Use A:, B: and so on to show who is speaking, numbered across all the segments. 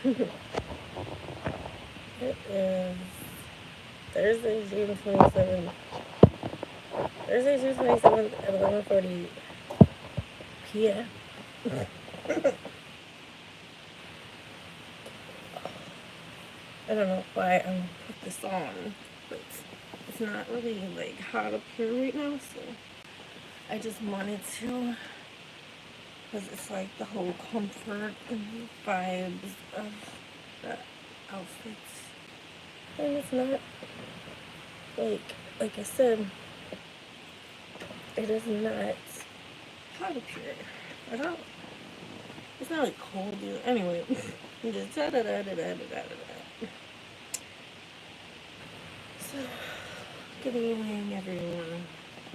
A: It is Thursday, June 27th. Thursday, June 27th at 11:40 p.m. I don't know why I'm put this on, but it's not really like hot up here right now, so I just wanted to, because it's like the whole comfort and vibes of the outfits. And it's not like I said, it is not hot up here at all. It's not like cold either. Anyway, just da da da da da da da da. So, good evening, everyone.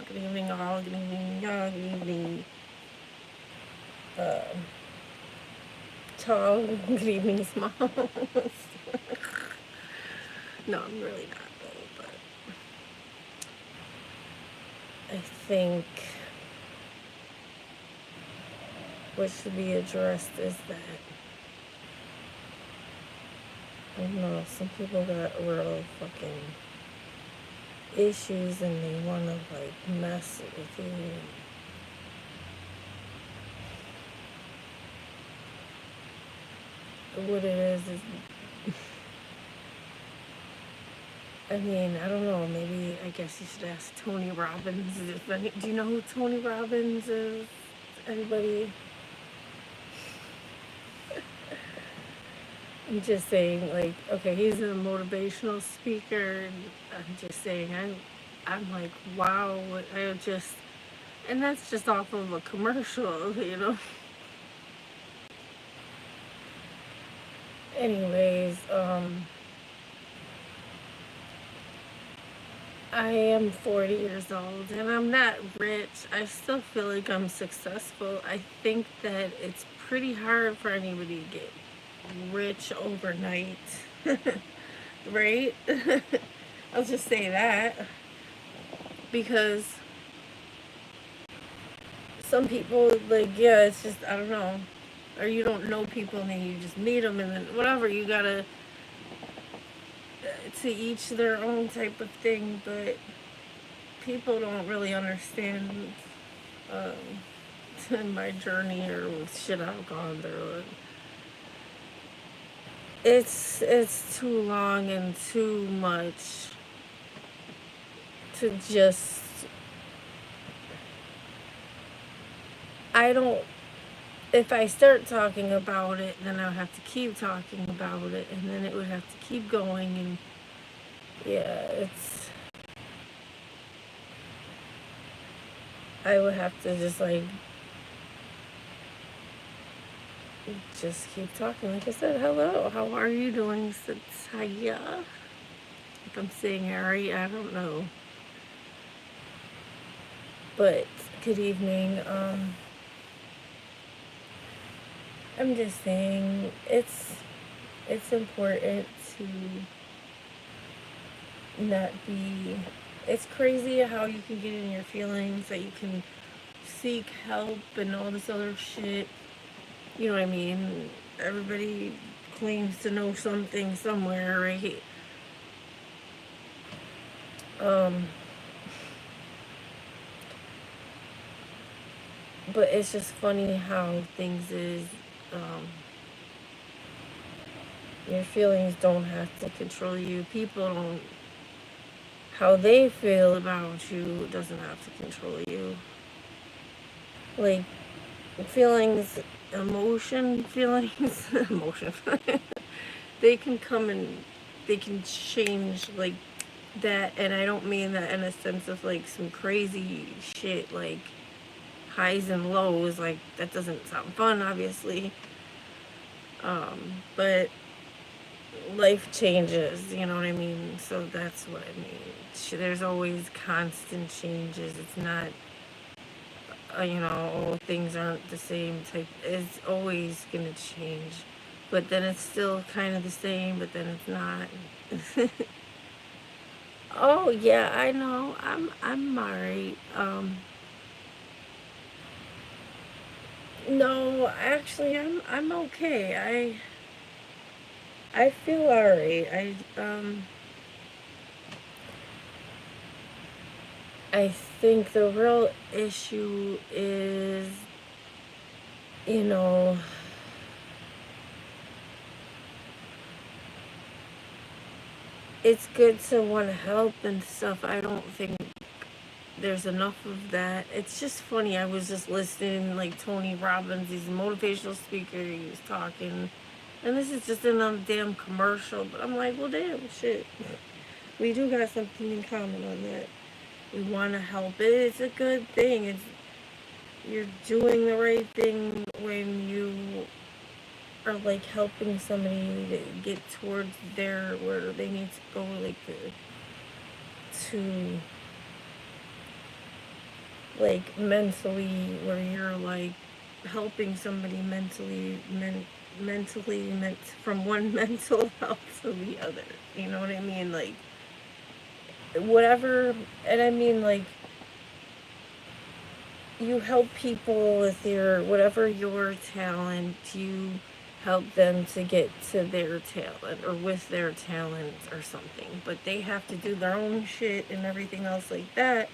A: Good evening, all. Good evening, y'all. Good evening, uh, tall. Good evening, small. No, I'm really not though. But I think what should be addressed is that, I don't know, some people got real fucking issues and they want to like mess with you. What it is, I mean, I don't know, maybe, I guess you should ask Tony Robbins. Do you know who Tony Robbins is? Anybody? I'm just saying, like, okay, he's a motivational speaker, and I'm just saying, I'm like, wow, I just, and that's just off of a commercial, you know? Anyways, I am 40 years old and I'm not rich. I still feel like I'm successful. I think that it's pretty hard for anybody to get rich overnight. Right? I'll just say that. Because some people, like, yeah, it's just, I don't know. Or you don't know people and then you just meet them and then whatever, you gotta, to each their own type of thing, but people don't really understand my journey or shit I've gone through. It's too long and too much to just. I don't. If I start talking about it, then I'll have to keep talking about it, and then it would have to keep going, and yeah, it's. I would have to just keep talking. Like I said, hello, how are you doing, Satya? If I'm saying it right, I don't know. But good evening. I'm just saying it's important to not be. It's crazy how you can get in your feelings, that you can seek help and all this other shit. You know what I mean? Everybody claims to know something somewhere, right? Um, but it's just funny how things is. Um, your feelings don't have to control you. People don't. How they feel about you doesn't have to control you. Like, feelings, emotion, they can come and they can change like that. And I don't mean that in a sense of like some crazy shit, like highs and lows. Like, that doesn't sound fun, obviously. But life changes, you know what I mean? So that's what I mean. There's always constant changes. It's not, things aren't the same type. It's always gonna change, but then it's still kind of the same, but then it's not. Oh yeah, I know. I'm alright. No, actually, I'm okay. I feel alright. I think the real issue is, you know, it's good to want to help and stuff. I don't think there's enough of that. It's just funny. I was just listening, like Tony Robbins, he's a motivational speaker. He was talking, and this is just in a damn commercial. But I'm like, well, damn, shit. We do got something in common on that. We want to help. It's a good thing. You're doing the right thing when you are like helping somebody to get towards their where they need to go, like to like mentally, where you're like helping somebody mentally from one mental health to the other. You know what I mean? Like whatever, and I mean like you help people with your whatever your talent, you help them to get to their talent or with their talent or something, but they have to do their own shit and everything else like that.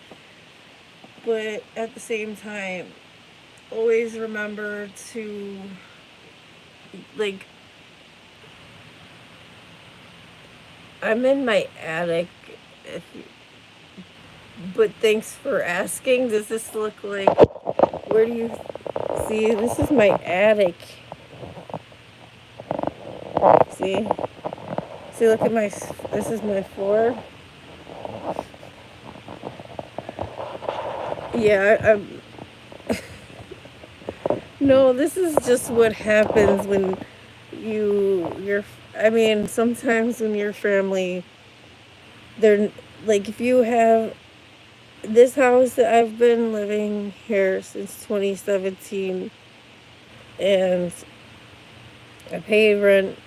A: But at the same time, always remember to like, I'm in my attic, if you, but thanks for asking. Does this look like, where do you see, this is my attic. See, look at my, this is my floor. Yeah, I'm no, this is just what happens when I mean, sometimes when your family, they're like, if you have this house that I've been living here since 2017, and I paid rent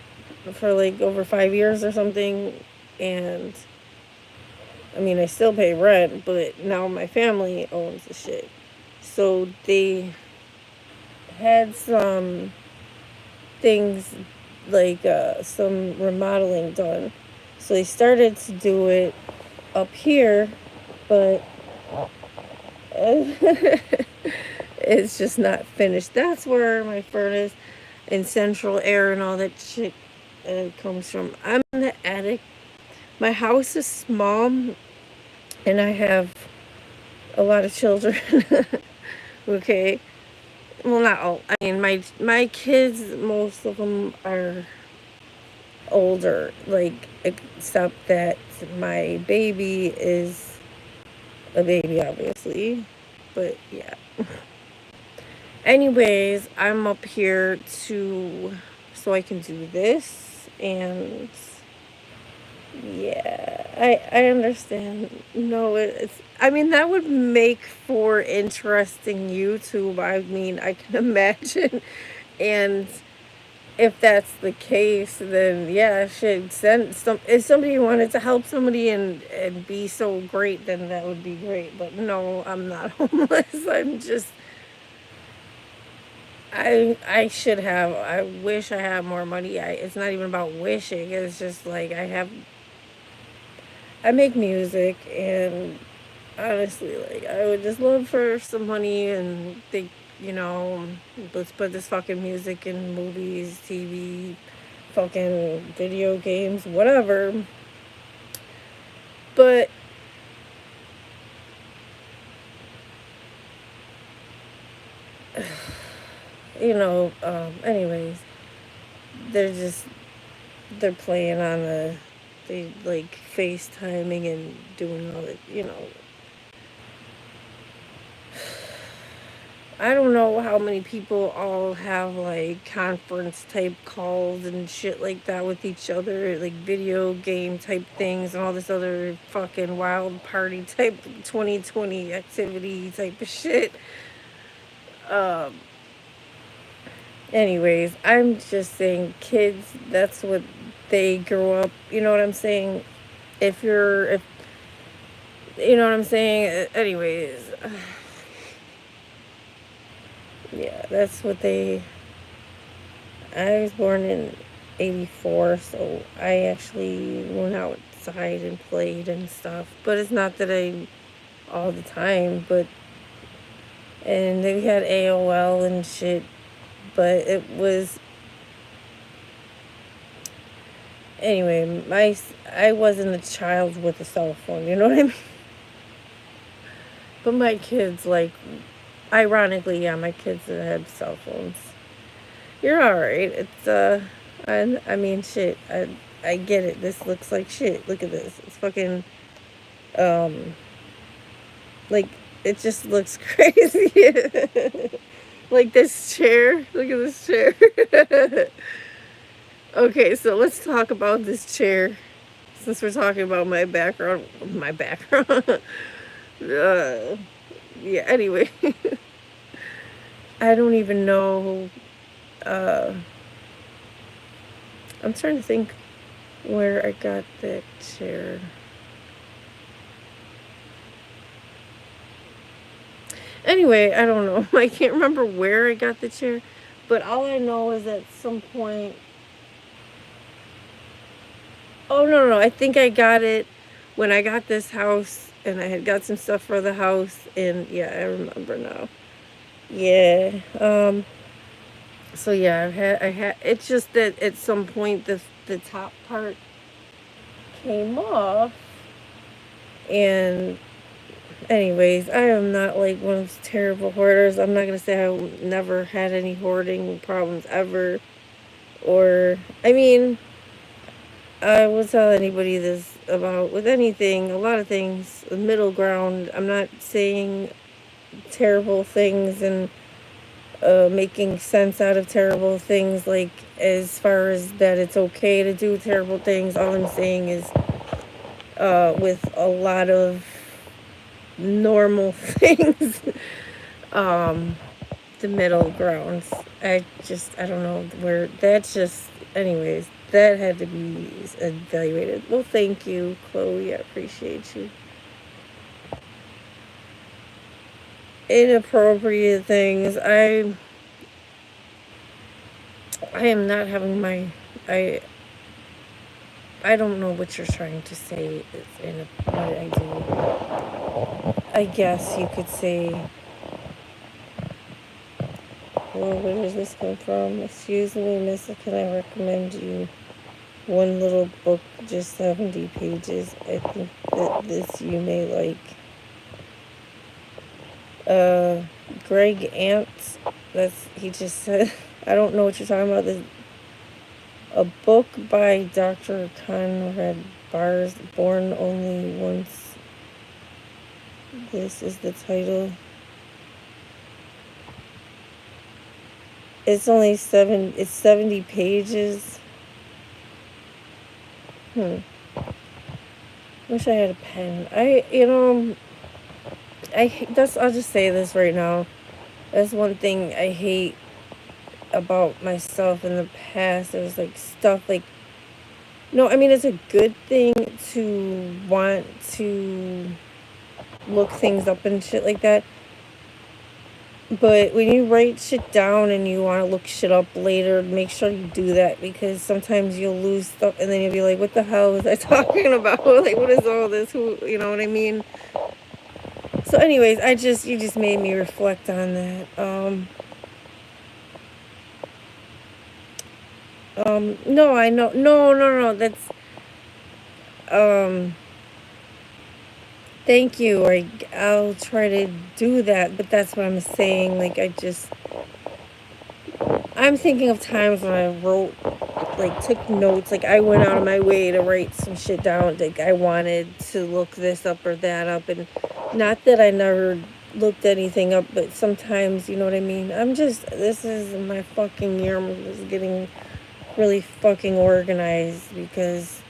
A: for like over 5 years or something, and I mean, I still pay rent, but now my family owns the shit. So they had some things like some remodeling done. So they started to do it up here, but it's just not finished. That's where my furnace and central air and all that shit comes from. I'm in the attic. My house is small, and I have a lot of children. Okay. Well, not all. I mean, my kids, most of them are older. Like, except that my baby is a baby, obviously. But yeah. Anyways, I'm up here so I can do this, and yeah, I understand. No, it's, I mean, that would make for interesting YouTube. I mean, I can imagine. And if that's the case, then yeah, I should send some. If somebody wanted to help somebody and be so great, then that would be great. But no, I'm not homeless. I'm just, I should have. I wish I had more money. It's not even about wishing. It's just like I make music, and honestly, like, I would just love for some money and think, let's put this fucking music in movies, TV, fucking video games, whatever. But anyways, they're just they're playing on they like FaceTiming and doing all that. I don't know how many people all have like conference type calls and shit like that with each other, like video game type things and all this other fucking wild party type 2020 activity type of shit. Um, Anyways, I'm just saying, kids, that's what they grow up. You know what I'm saying? If you know what I'm saying. Anyways, yeah, that's what they. I was born in '84, so I actually went outside and played and stuff. But it's not that I all the time, but and they had AOL and shit, but it was anyway. I wasn't a child with a cell phone, you know what I mean? But my kids, like, ironically, yeah, my kids had cell phones. You're all right. I mean, shit. I get it. This looks like shit. Look at this. It's fucking, um, like, it just looks crazy. Like this chair. Look at this chair. Okay, so let's talk about this chair. Since we're talking about my background. My background. Yeah, anyway. I don't even know. Uh, I'm trying to think where I got that chair. Anyway, I don't know. I can't remember where I got the chair, but all I know is at some point. Oh, no. I think I got it when I got this house and I had got some stuff for the house, and yeah, I remember now. Yeah. So yeah, I had. It's just that at some point the top part came off, and anyways, I am not like one of those terrible hoarders. I'm not gonna say I never had any hoarding problems ever, or I mean, I will tell anybody this about with anything, a lot of things, the middle ground. I'm not saying terrible things and making sense out of terrible things, like as far as that it's okay to do terrible things. All I'm saying is with a lot of normal things, um, the middle grounds. I don't know where that's just, anyways, that had to be evaluated. Well, thank you, Chloe. I appreciate you. Inappropriate things. I am not having my I I don't know what you're trying to say. It's in what I do. I guess you could say, well, where does this come from? Excuse me, miss, can I recommend you one little book, just 70 pages? I think that this you may like. Greg Ants, he just said, I don't know what you're talking about. A book by Dr. Conrad Bars, Born Only Once. This is the title. It's only it's 70 pages. Wish I had a pen. I'll just say this right now. That's one thing I hate about myself in the past. It was like stuff like, no, I mean, it's a good thing to want to look things up and shit like that. But when you write shit down and you want to look shit up later, make sure you do that, because sometimes you'll lose stuff and then you'll be like, what the hell was I talking about? Like, what is all this? Who, you know what I mean? So anyways, you just made me reflect on that. No, I know. No. That's, thank you. I'll try to do that, but that's what I'm saying. Like, I'm thinking of times when I wrote, like, took notes. Like, I went out of my way to write some shit down. Like, I wanted to look this up or that up. And not that I never looked anything up, but sometimes, you know what I mean? This is my fucking year. I'm just getting really fucking organized, because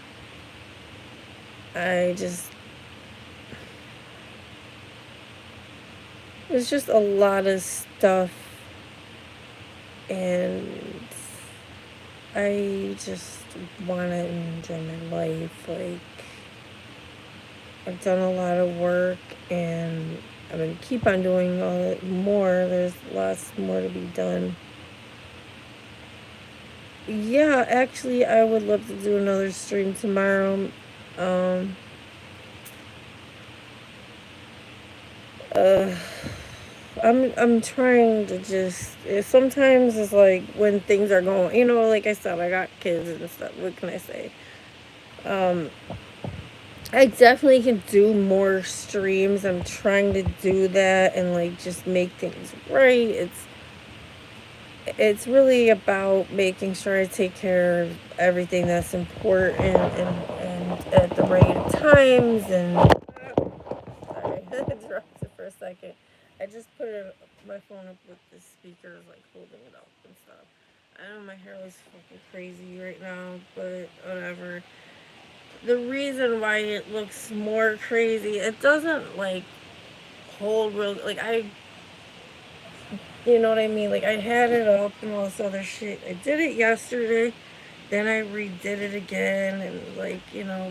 A: there's just a lot of stuff, and I just want to enjoy my life. Like, I've done a lot of work, and I'm going to keep on doing more. There's lots more to be done. yeah, actually, I would love to do another stream tomorrow. Um, uh, I'm trying to just. Sometimes it's like when things are going. Like I said, I got kids and stuff. What can I say? Um, I definitely can do more streams. I'm trying to do that and like just make things right. It's really about making sure I take care of everything that's important and at the right times. And sorry, I dropped it for a second. I just put my phone up with the speakers, like holding it up and stuff. I know my hair was fucking crazy right now, but whatever. The reason why it looks more crazy, it doesn't like hold real. Like you know what I mean? Like I had it up and all this other shit. I did it yesterday. Then I redid it again, and like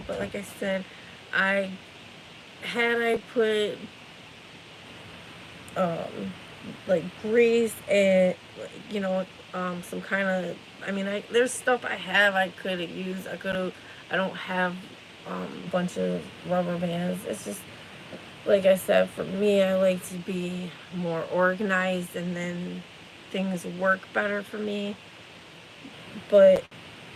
A: but like I said, I I put um like grease and some kind of. I mean, there's stuff I have I could have used. I could have. I don't have a bunch of rubber bands. It's just like I said, for me, I like to be more organized, and then things work better for me. But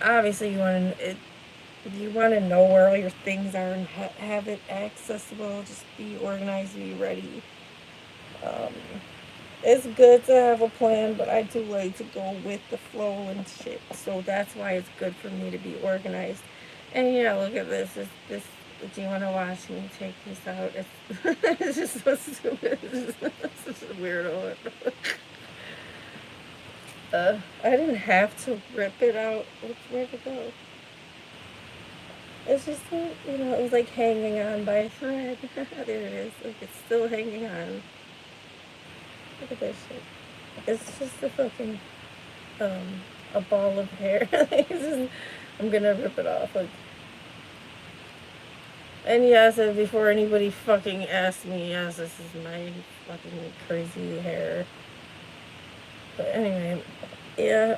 A: obviously, you want to know where all your things are and have it accessible. Just be organized, be ready. Um, it's good to have a plan, but I do like to go with the flow and shit. So that's why it's good for me to be organized. And yeah, look at this. This. Do you want to watch me take this out? It's just so stupid. It's just such a weirdo. I didn't have to rip it out. Where'd it go? It's just it was like hanging on by a thread. There it is. Like it's still hanging on. Look at this shit. It's just a fucking um a ball of hair. I'm gonna rip it off. Like, and yes, and before anybody fucking asks me, yes, this is my fucking crazy hair. But anyway, yeah.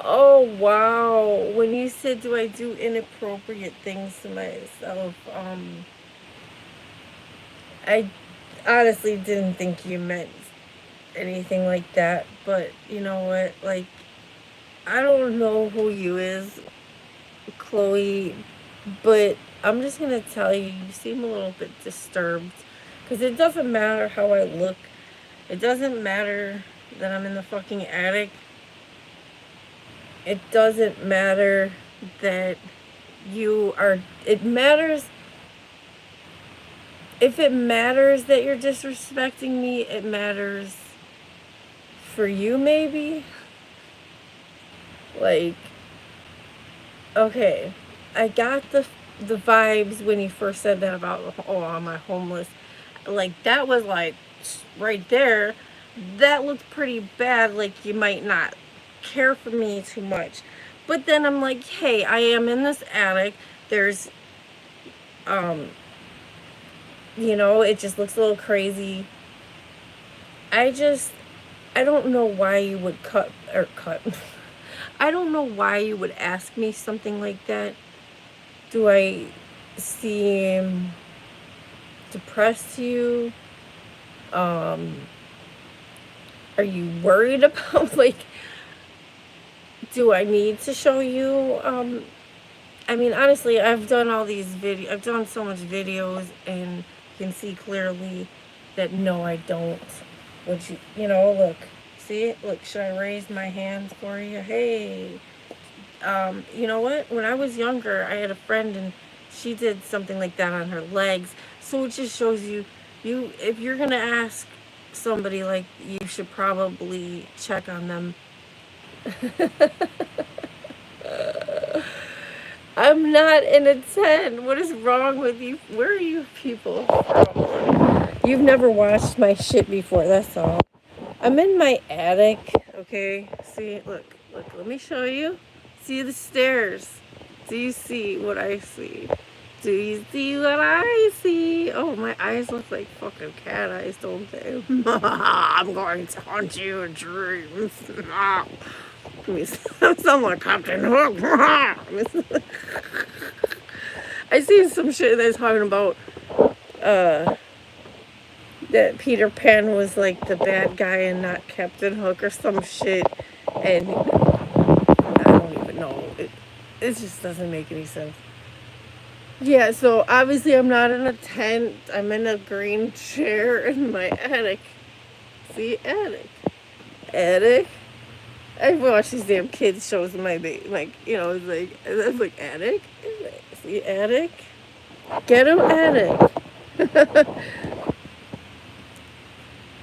A: Oh wow! When you said, "Do I do inappropriate things to myself?" I honestly didn't think you meant anything like that. But you know what? Like, I don't know who you is, Chloe, but I'm just gonna tell you, you seem a little bit disturbed. Because it doesn't matter how I look. It doesn't matter that I'm in the fucking attic. It doesn't matter that you are. It matters. If it matters that you're disrespecting me, it matters for you, maybe. Like, okay, I got the vibes when you first said that about, oh, am I homeless? Like that was like right there. That looked pretty bad. Like you might not care for me too much. But then I'm like, hey, I am in this attic. There's um it just looks a little crazy. I just I don't know why you would cut. I don't know why you would ask me something like that. Do I seem depressed to you? Um, are you worried about like? Do I need to show you? I mean, honestly, I've done all these videos. I've done so much videos, and you can see clearly that no, I don't. Which look, see it. Look, should I raise my hands for you? Hey, you know what? When I was younger, I had a friend, and she did something like that on her legs. So it just shows you, if you're gonna ask somebody, like, you should probably check on them. I'm not in a tent. What is wrong with you? Where are you people from? You've never watched my shit before, that's all. I'm in my attic, okay? See, look, let me show you. See the stairs. Do you see what I see? Do you see what I see? Oh, my eyes look like fucking cat eyes, don't they? I'm going to haunt you in dreams. I sound like Captain Hook. I see some shit that's talking about that Peter Pan was like the bad guy and not Captain Hook or some shit, and I don't even know. It just doesn't make any sense. Yeah, so obviously I'm not in a tent. I'm in a green chair in my attic. See, attic. Attic. I watch these damn kids shows in my like, it's like attic. See, attic. Get him, attic.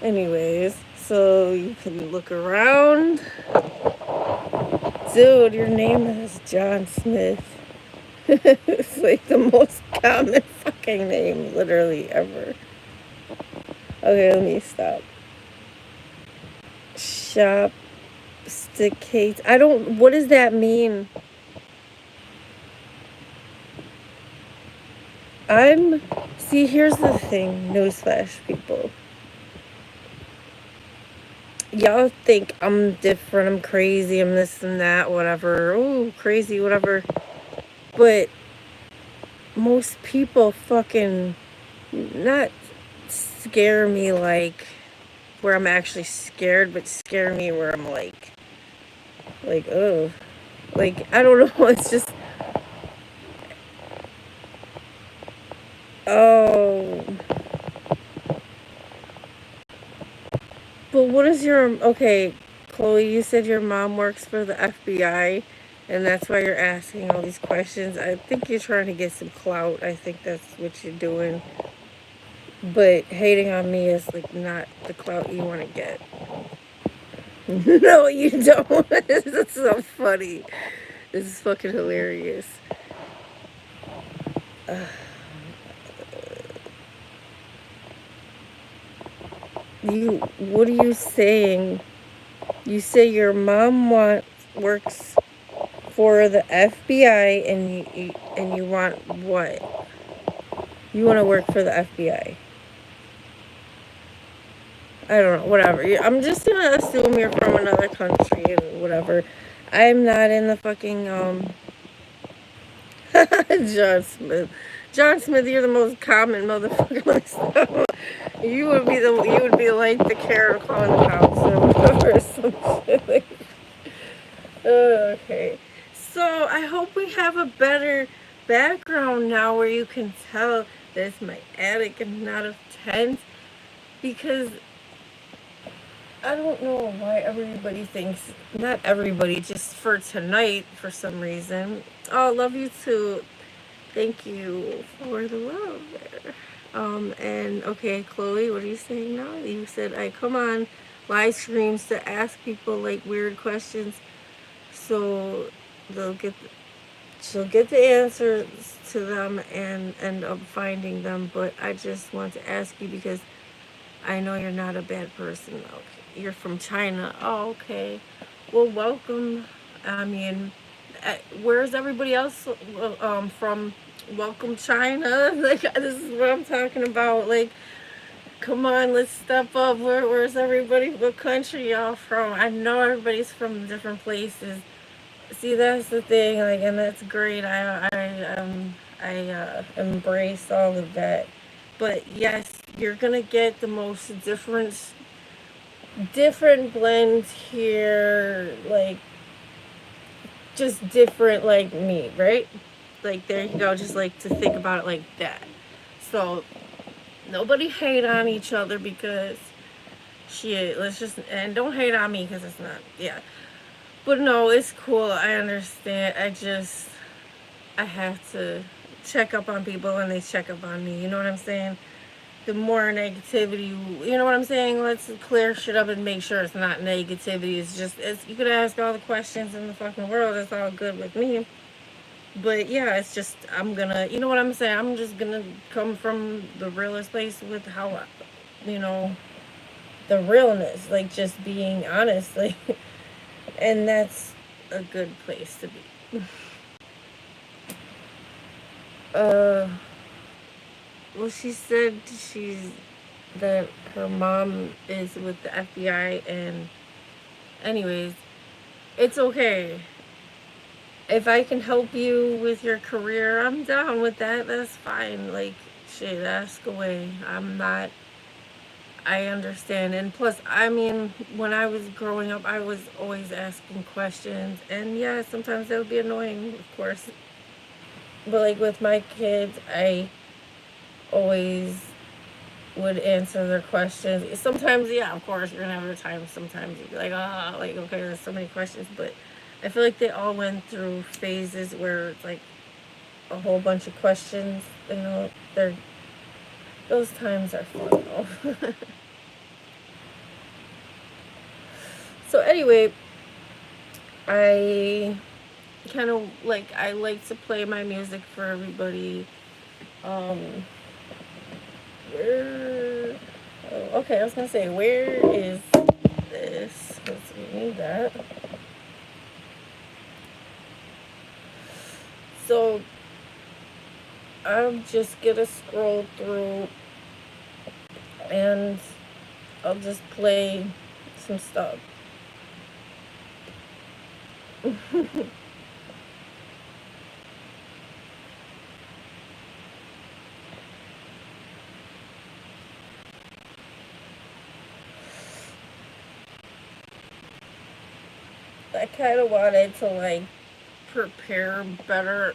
A: Anyways, so you can look around. Dude, your name is John Smith. It's like the most common fucking name, literally, ever. Okay, let me stop. Shopsticate. What does that mean? See, here's the thing, newsflash, people. Y'all think I'm different, I'm crazy, I'm this and that, whatever. Ooh, crazy, whatever. But most people fucking not scare me like where I'm actually scared, but scare me where I'm like, oh, like, I don't know, it's just, oh. But what is okay, Chloe, you said your mom works for the FBI, and that's why you're asking all these questions. I think you're trying to get some clout. I think that's what you're doing. But hating on me is like not the clout you want to get. No, you don't. This is so funny. This is fucking hilarious. What are you saying? You say your mom works for the FBI, and you want what? You want to work for the FBI. I don't know, whatever. I'm just gonna assume you're from another country and whatever. I'm not in the fucking John Smith. John Smith, you're the most common motherfucker. You would be like the Karen calling the cops or whatever, some shit like. Okay. So I hope we have a better background now where you can tell that it's my attic and not a tent, because I don't know why everybody thinks, not everybody, just for tonight for some reason. Oh, love you too. Thank you for the love there. And okay, Chloe, what are you saying now? You said I come on live streams to ask people like weird questions, so she'll get the answers to them and end up finding them. But I just want to ask you because I know you're not a bad person. Okay, you're from China. Oh, okay. Well, welcome. I mean, where's everybody else from? Welcome, China. Like, this is what I'm talking about. Like, come on, let's step up. Where's everybody? What country y'all from? I know everybody's from different places. See, that's the thing. Like, and that's great. I embrace all of that. But yes, you're gonna get the most different blends here, like just different like me, right? Like, there you go, just like to think about it like that. So nobody hate on each other because shit, and don't hate on me because it's not, yeah. But no, it's cool, I understand. I have to check up on people and they check up on me, you know what I'm saying? The more negativity, you know what I'm saying? Let's clear shit up and make sure it's not negativity. You could ask all the questions in the fucking world. It's all good with me. But yeah, it's just, you know what I'm saying? I'm just gonna come from the realest place with how, you know, the realness, like just being honest, like, and that's a good place to be. Uh, well, she said that her mom is with the FBI, and anyways, it's okay. If I can help you with your career, I'm down with that. That's fine. Like, shit, ask away. I'm not. I understand. And plus, I mean, when I was growing up, I was always asking questions. And yeah, sometimes that would be annoying, of course. But like with my kids, I always would answer their questions. Sometimes, yeah, of course, you're gonna have a time. Sometimes you'd be like, oh, like, okay, there's so many questions. But I feel like they all went through phases where it's like a whole bunch of questions. You know, they're those times are fun though. So anyway, I kind of like I like to play my music for everybody. Um, where? Oh, okay, I was gonna say where is this? Because we need that. So I'm just gonna scroll through and I'll just play some stuff. I kind of wanted to like prepare better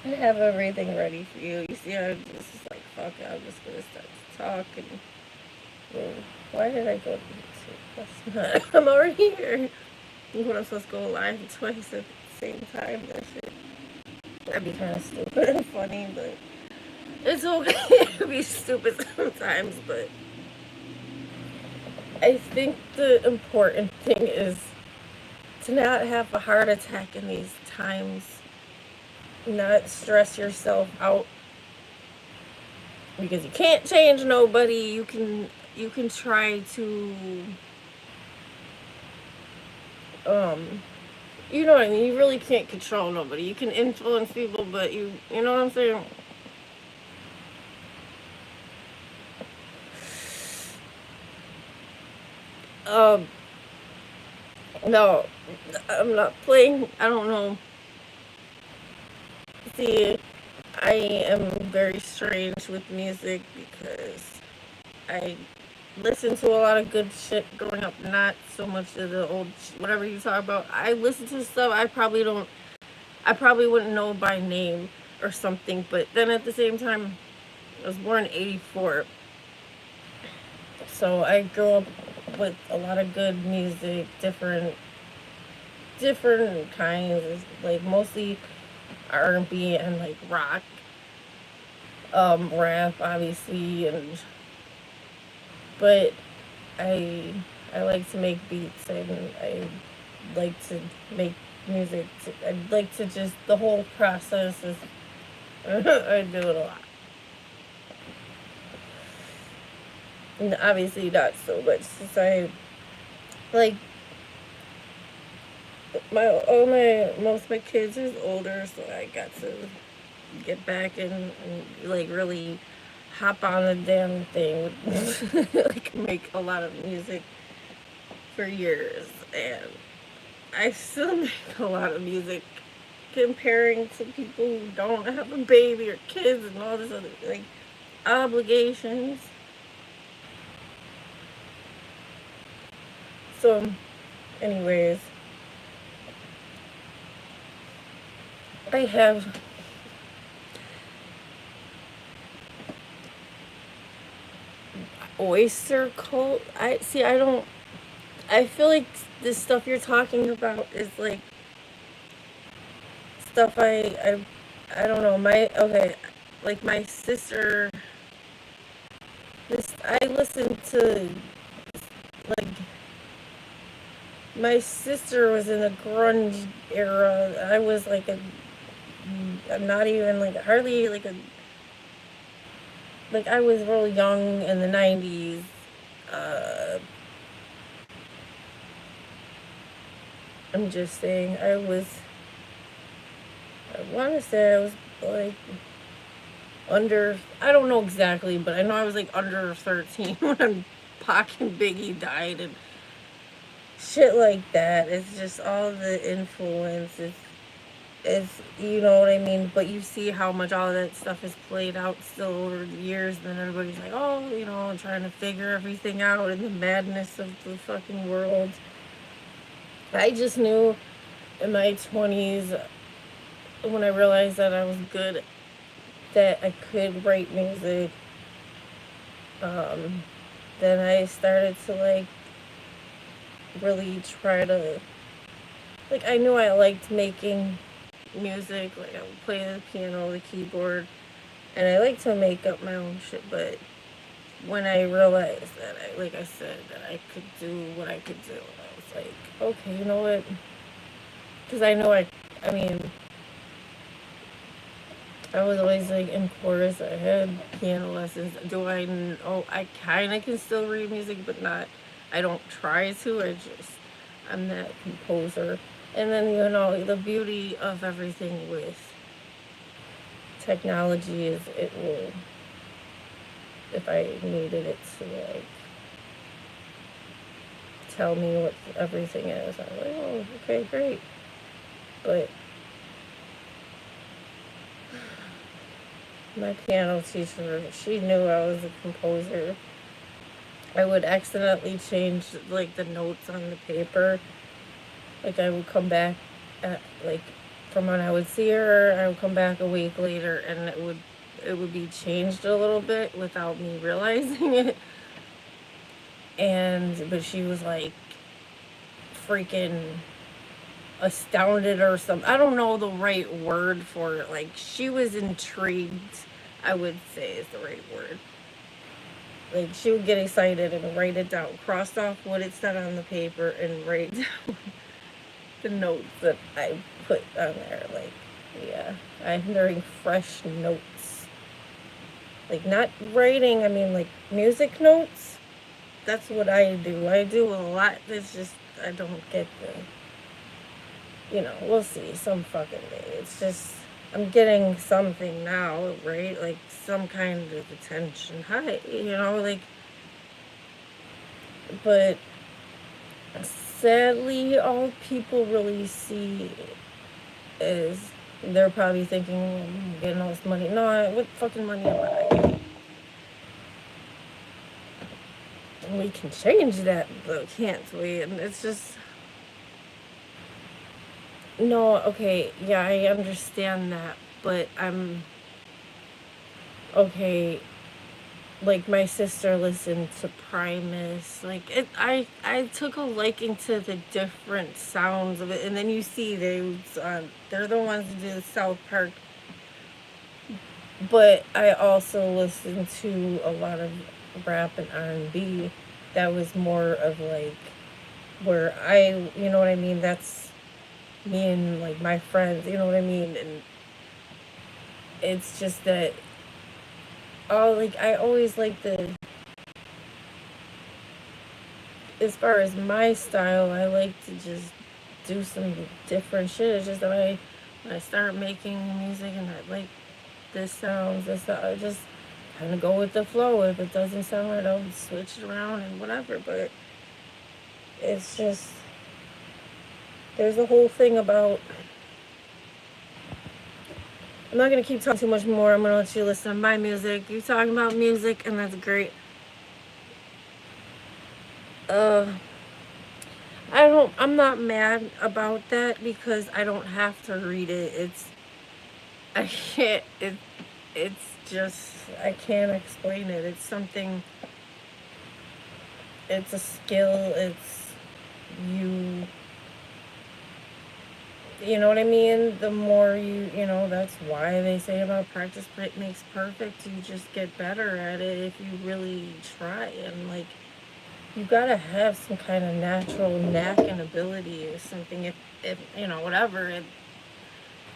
A: and have everything ready for you. You see, I'm just like, fuck it, I'm just gonna start to talk and. Well, why did I go to YouTube? That's not. I'm already here. What, I'm supposed to go live twice at the same time? That shit. That'd be kind of stupid and funny, but it's okay to be stupid sometimes. But I think the important thing is to not have a heart attack in these times, not stress yourself out because you can't change nobody. You can try to um you know what I mean. You really can't control nobody. You can influence people, but you know what I'm saying. Um, no, I'm not playing. I don't know. See, I am very strange with music because I listen to a lot of good shit growing up. Not so much of the old whatever you talk about. I listen to stuff I probably don't. I probably wouldn't know by name or something. But then at the same time, I was born in '84, so I grew up with a lot of good music, different kinds, like mostly R&B and like rock, rap obviously, and but I I like to make beats and I like to make music. I like to just the whole process is I do it a lot. And obviously not so much since I like my most of my kids is older, so I got to get back and like really hop on the damn thing, like make a lot of music for years, and I still make a lot of music comparing to people who don't have a baby or kids and all this other like obligations. So, anyways, I have oyster cult. I see. I don't. I feel like this stuff you're talking about is like stuff I don't know. My okay, like my sister. This I listen to like my sister was in the grunge era. I was like I'm not even like hardly like a like I was real young in the '90s. Uh, I'm just saying I was I want to say I was like under, I don't know exactly, but I know I was like under 13 when Pac and Biggie died and shit like that. It's just all the influence. It's, you know what I mean? But you see how much all of that stuff is played out still over the years. And then everybody's like, oh, you know, trying to figure everything out in the madness of the fucking world. I just knew in my 20s when I realized that I was good, that I could write music. Um, then I started to like really try to, like, I knew I liked making music. Like, I would play the piano, the keyboard, and I like to make up my own shit. But when I realized that, like I said, that I could do what I could do, I was like, okay, you know what? Because I mean, I was always like in chorus. I had piano lessons. Oh, I kind of can still read music, but not. I don't try to. I'm that composer. And then, you know, the beauty of everything with technology is it will, if I needed it to like tell me what everything is, I'm like, oh, okay, great. But my piano teacher, she knew I was a composer. I would accidentally change like the notes on the paper. Like I would come back at, like, from when I would see her, I would come back a week later and it would be changed a little bit without me realizing it. And but she was like freaking astounded or something. I don't know the right word for it. Like she was intrigued, I would say is the right word. Like she would get excited and write it down, cross off what it said on the paper, and write down the notes that I put on there. Like, yeah, I'm hearing fresh notes. Like not writing. I mean, like music notes. That's what I do. I do a lot. It's just I don't get the. We'll see some fucking day. It's just I'm getting something now, right? Like some kind of attention. Hi, like, but sadly, all people really see is they're probably thinking, I'm getting all this money. No, what fucking money am I getting? And we can change that, though, can't we? And it's just. No, okay, yeah, I understand that, but I'm. Okay, like my sister listened to Primus. Like I took a liking to the different sounds of it, and then you see they're the ones who do the South Park. But I also listened to a lot of rap and R&B. That was more of like where you know what I mean. That's me and like my friends. You know what I mean, and it's just that. Oh, like I always like the as far as my style, I like to just do some different shit. It's just that when I start making music and I like I just kind of go with the flow. If it doesn't sound right, I'll switch it around and whatever. But it's just, there's a whole thing about. I'm not going to keep talking too much more. I'm going to let you listen to my music. You talking about music, and that's great. Uh, I'm not mad about that because I don't have to read it. I can't, it's just, I can't explain it. It's something, it's a skill. You, you know what I mean? The more that's why they say about practice makes perfect. You just get better at it if you really try. And like, you gotta have some kind of natural knack and ability or something. If whatever. If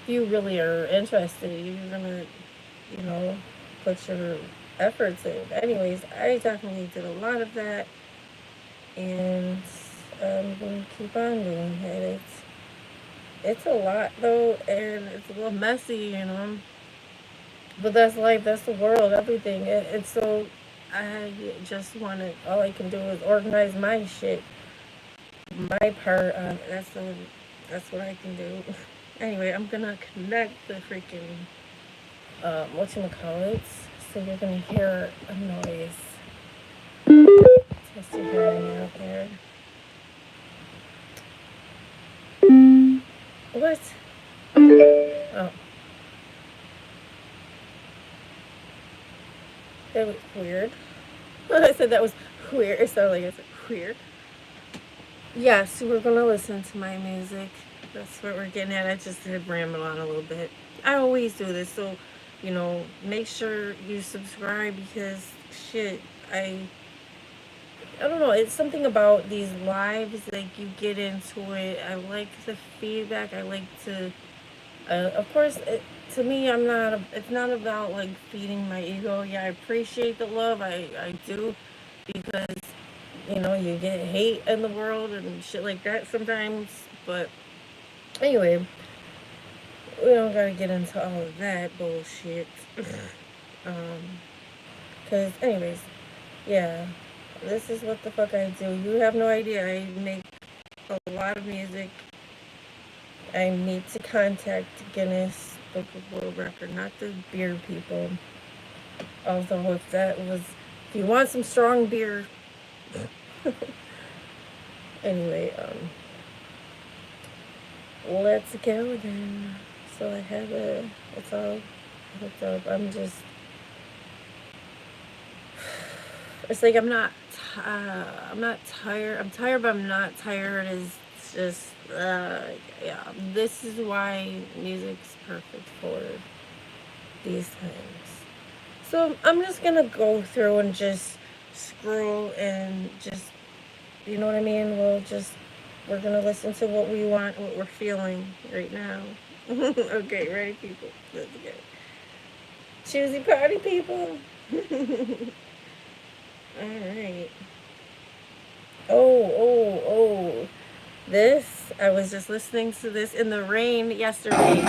A: you really are interested, you're gonna, you know, put your efforts in. Anyways, I definitely did a lot of that, and I'm gonna keep on doing it. it's a lot though, and it's a little messy, you know. But that's life. That's the world. Everything. It's so. I just want to. All I can do is organize my shit, my part. That's what I can do. Anyway, I'm gonna connect the freaking whatchamacallits. So you're gonna hear a noise. Test your hearing out there. What? Oh, that was weird. I said that was weird. It sounded like I said weird. Yes, we're gonna listen to my music. That's what we're getting at. I just had rambled on a little bit. I always do this, so make sure you subscribe because shit, I don't know. It's something about these lives. Like you get into it. I like the feedback. I like to. Of course, to me, I'm not. It's not about like feeding my ego. Yeah, I appreciate the love. I do because you get hate in the world and shit like that sometimes. But anyway, we don't gotta get into all of that bullshit. um, cause anyways, yeah, this is what the fuck I do. You have no idea. I make a lot of music. I need to contact Guinness Book of World Record, not the beer people. Although if you want some strong beer, anyway, let's go then. So it's all hooked up. It's like I'm not tired. I'm tired, but I'm not tired. It's just, yeah. This is why music's perfect for these times. So I'm just gonna go through and just scroll and just, you know what I mean? We're gonna listen to what we want, what we're feeling right now. Okay, ready, people? Let's go. Choosy party, people. All right. Oh. I was just listening to this in the rain yesterday.